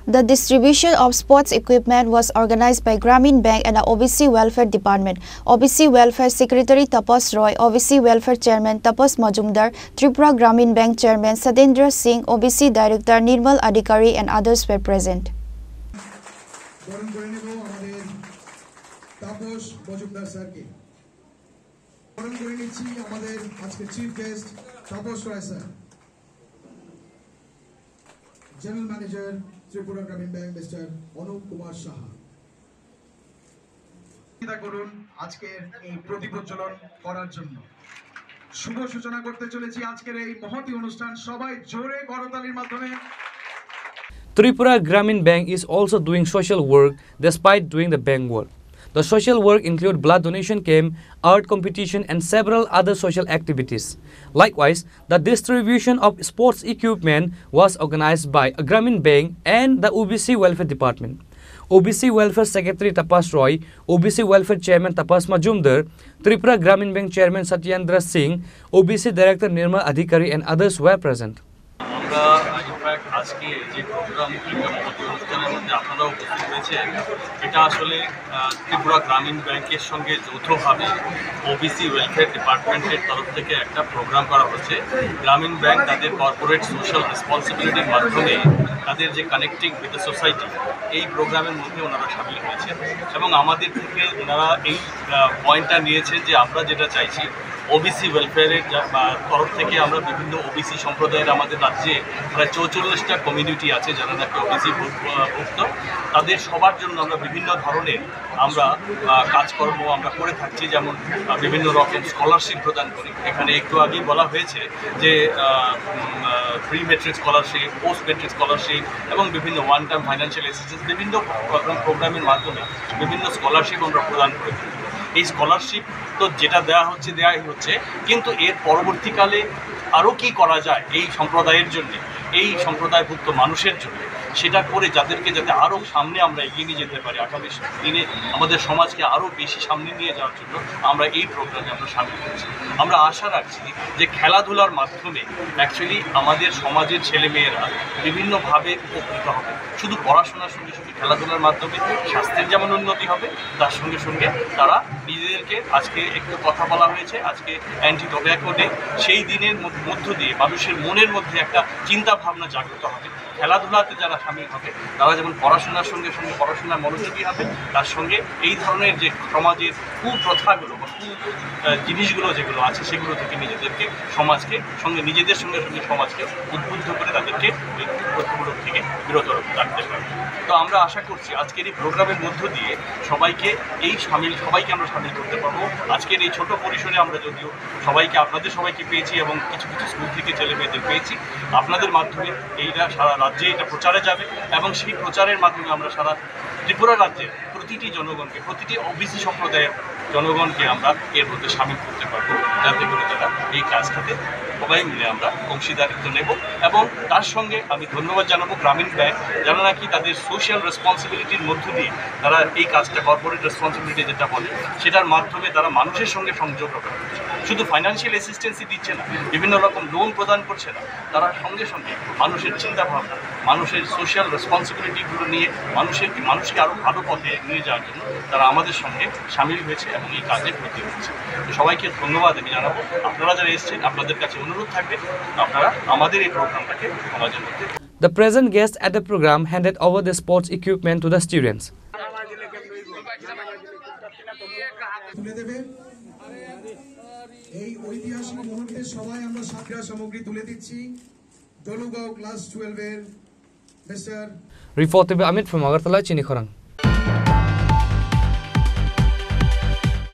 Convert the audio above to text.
The distribution of sports equipment was organized by Grameen Bank and the OBC Welfare Department. OBC Welfare Secretary Tapas Roy, OBC Welfare Chairman Tapas Majumdar, Tripura Grameen Bank Chairman Sadendra Singh, OBC Director Nirmal Adhikari and others were present. General Manager, Tripura Grameen Bank, Mr. Anup Kumar Saha. করুন আজকের এই প্রদীপ উজ্জ্বলন করার জন্য শুভ সূচনা করতে চলেছি আজকের এই মহতি অনুষ্ঠান সবাই জোরে করতালির মাধ্যমে Tripura Grameen Bank is also doing social work despite doing the bank work. The social work include blood donation camp, art competition and several other social activities. Likewise, the distribution of sports equipment was organized by Grameen Bank and the OBC Welfare Department. OBC Welfare Secretary Tapas Roy, OBC Welfare Chairman Tapas Majumdar, Tripura Grameen Bank Chairman Satyendra Singh, OBC Director Nirmal Adhikari and others were present. আজকে যে programme মহতি অনুষ্ঠানের মধ্যে আপনারাও উপস্থিত হয়েছেন এটা আসলে ত্রিপুরা গ্রামীণ ব্যাংকের সঙ্গে যৌথভাবে ওবিসি ওয়েলফেয়ার ডিপার্টমেন্টের তরফ থেকে একটা প্রোগ্রাম করা হচ্ছে। গ্রামীণ ব্যাংক তাদের কর্পোরেট সোশ্যাল রেসপন্সিবিলিটির মাধ্যমে তাদের যে কানেক্টিং উইথ দ্য সোসাইটি এই প্রোগ্রামের মধ্যে ওনারা সামিল হয়েছেন এবং আমাদের থেকে ওনারা এই পয়েন্টটা নিয়েছেন যে আমরা যেটা চাইছি ওবিসি ওয়েলফেয়ারের তরফ থেকে আমরা বিভিন্ন ওবিসি সম্প্রদায়ের আমাদের রাজ্যে প্রায় 44টা কমিউনিটি আছে যারা নাকি ওবিসি ভুক্ত তাদের সবার জন্য আমরা বিভিন্ন ধরনের আমরা কাজকর্ম আমরা করে থাকছি যেমন বিভিন্ন রকম স্কলারশিপ প্রদান করি। এখানে একটু আগেই বলা হয়েছে যে pre metric scholarship, post metric scholarship এবং বিভিন্ন ওয়ান টাইম ফাইন্যান্সিয়াল অ্যাসিস্ট্যান্স বিভিন্ন প্রোগ্রামের মাধ্যমে বিভিন্ন স্কলারশিপ আমরা প্রদান করে থাকি। এই স্কলারশিপ তো যেটা দেওয়া হচ্ছে দেওয়াই হচ্ছে, কিন্তু এর পরবর্তীকালে আরও কি করা যায় এই সম্প্রদায়ের জন্য, এই সম্প্রদায়ভুক্ত মানুষের জন্য, সেটা করে যাদেরকে যাতে আরও সামনে আমরা এগিয়ে নিয়ে যেতে পারি, আগামী দিনে আমাদের সমাজকে আরও বেশি সামনে নিয়ে যাওয়ার জন্য আমরা এই প্রোগ্রামে আমরা সামিল হয়েছি। আমরা আশা রাখছি যে খেলাধুলার মাধ্যমে অ্যাকচুয়ালি আমাদের সমাজের ছেলেমেয়েরা বিভিন্নভাবে উপকৃত হবে। শুধু পড়াশোনার সঙ্গে সঙ্গে খেলাধুলার মাধ্যমে স্বাস্থ্যের যেমন উন্নতি হবে, তার সঙ্গে সঙ্গে তারা নিজেদেরকে, আজকে একটু কথা বলা হয়েছে আজকে অ্যান্টি টোব্যাকো ডে, সেই দিনের মধ্য দিয়ে মানুষের মনের মধ্যে একটা চিন্তা ভাবনা জাগ্রত হবে। খেলাধুলাতে যারা সামিল হবে তারা যেমন পড়াশোনার সঙ্গে সঙ্গে পড়াশোনার মনোযোগী হবে, তার সঙ্গে এই ধরনের যে সমাজের কুপ্রথাগুলো বা জিনিসগুলো যেগুলো আছে সেগুলো থেকে নিজেদেরকে সমাজকে সঙ্গে নিজেদের সঙ্গে সঙ্গে সমাজকে উদ্বুদ্ধ করে তাদেরকে ওই কুপ্রথাগুলো থেকে বিরত রাখতে পারবে। তো আমরা আশা করছি আজকের এই প্রোগ্রামের মধ্য দিয়ে সবাইকে আমরা সামিল করতে পারবো। আজকের এই ছোট পরিসরে আমরা যদিও আপনাদের সবাইকে পেয়েছি এবং কিছু কিছু স্কুল থেকে ছেলে মেয়েদের পেয়েছি, আপনাদের মাধ্যমে এইটা সারা রাজ্যে এটা প্রচারে যাবে এবং সেই প্রচারের মাধ্যমে আমরা সারা ত্রিপুরা রাজ্যের প্রতিটি জনগণকে, প্রতিটি ওবিসি সম্প্রদায়ের জনগণকে আমরা এর মধ্যে সামিল করতে পারবো, যাতে করে তারা এই কাজটাতে সবাই মিলে আমরা অংশীদারিত্ব নেব। এবং তার সঙ্গে আমি ধন্যবাদ জানাবো গ্রামীণ ব্যাংক, যারা নাকি তাদের সোশ্যাল রেসপন্সিবিলিটির মধ্য দিয়ে তারা এই কাজটা, কর্পোরেট রেসপন্সিবিলিটি যেটা বলে, সেটার মাধ্যমে তারা মানুষের সঙ্গে সংযোগ রক্ষা করছে। শুধু ফাইন্যান্সিয়াল অ্যাসিস্ট্যান্সই দিচ্ছে না, বিভিন্ন রকম লোন প্রদান করছে না, তারা সঙ্গে সঙ্গে মানুষের চিন্তাভাবনা, মানুষের সোশ্যাল রেসপন্সিবিলিটিগুলো নিয়ে মানুষকে আরও ভালো পথে নিয়ে যাওয়ার জন্য তারা আমাদের সঙ্গে সামিল হয়েছে এবং এই কাজে ব্রতী হয়েছে। তো সবাইকে ধন্যবাদ আমি জানাবো। আপনারা যারা এসেছেন আপনাদের কাছে অনুরোধ থাকবে আপনারা আমাদের এই প্রোগ্রামটাকে সমাজের মধ্যে। The present guests at the program handed over the sports equipment to the students. এই ঐতিহাসিক মুহূর্তে সবাই আমরা সাতটা সামগ্রী তুলে দিচ্ছি। দলুগাঁও ক্লাস 12 এর mister Reported by Amit from Agartala, Chinikhorang.